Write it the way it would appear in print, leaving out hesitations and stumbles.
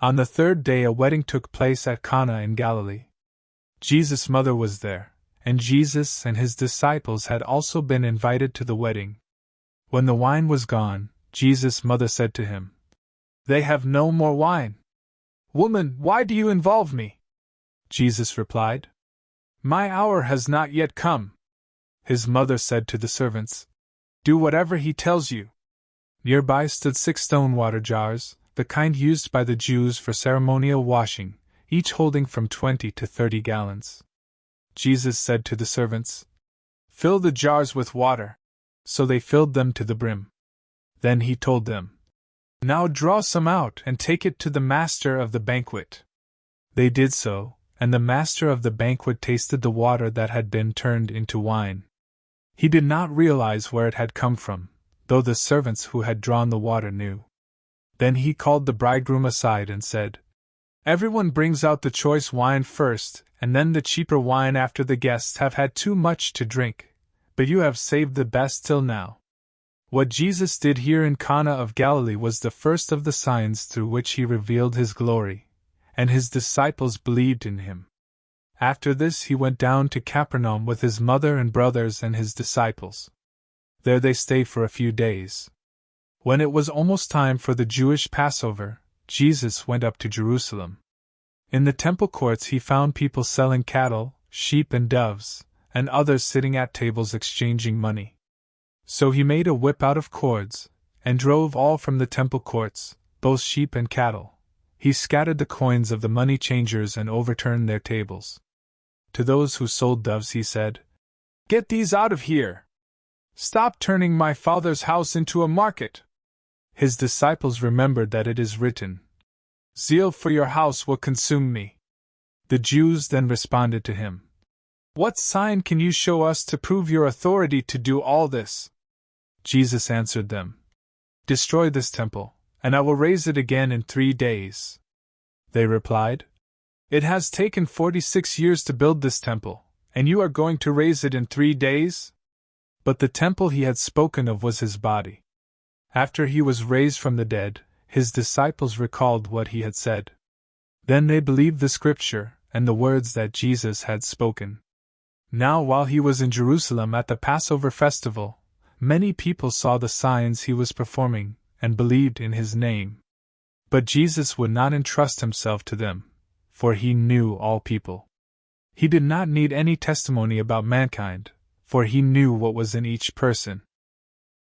On the third day a wedding took place at Cana in Galilee. Jesus' mother was there, and Jesus and his disciples had also been invited to the wedding. When the wine was gone, Jesus' mother said to him, "They have no more wine." "Woman, why do you involve me?" Jesus replied, "My hour has not yet come." His mother said to the servants, "Do whatever he tells you." Nearby stood 6 stone water jars, the kind used by the Jews for ceremonial washing, each holding from 20 to 30 gallons. Jesus said to the servants, "Fill the jars with water." So they filled them to the brim. Then he told them, "Now draw some out and take it to the master of the banquet." They did so, and the master of the banquet tasted the water that had been turned into wine. He did not realize where it had come from, though the servants who had drawn the water knew. Then he called the bridegroom aside and said, "Everyone brings out the choice wine first, and then the cheaper wine after the guests have had too much to drink, but you have saved the best till now." What Jesus did here in Cana of Galilee was the first of the signs through which he revealed his glory, and his disciples believed in him. After this he went down to Capernaum with his mother and brothers and his disciples. There they stayed for a few days. When it was almost time for the Jewish Passover, Jesus went up to Jerusalem. In the temple courts he found people selling cattle, sheep and doves, and others sitting at tables exchanging money. So he made a whip out of cords, and drove all from the temple courts, both sheep and cattle. He scattered the coins of the money changers and overturned their tables. To those who sold doves he said, "Get these out of here! Stop turning my Father's house into a market!" His disciples remembered that it is written, "Zeal for your house will consume me." The Jews then responded to him, "What sign can you show us to prove your authority to do all this?" Jesus answered them, "Destroy this temple, and I will raise it again in 3 days." They replied, "It has taken 46 years to build this temple, and you are going to raise it in 3 days?" But the temple he had spoken of was his body. After he was raised from the dead, his disciples recalled what he had said. Then they believed the scripture and the words that Jesus had spoken. Now, while he was in Jerusalem at the Passover festival, many people saw the signs he was performing and believed in his name. But Jesus would not entrust himself to them, for he knew all people. He did not need any testimony about mankind, for he knew what was in each person.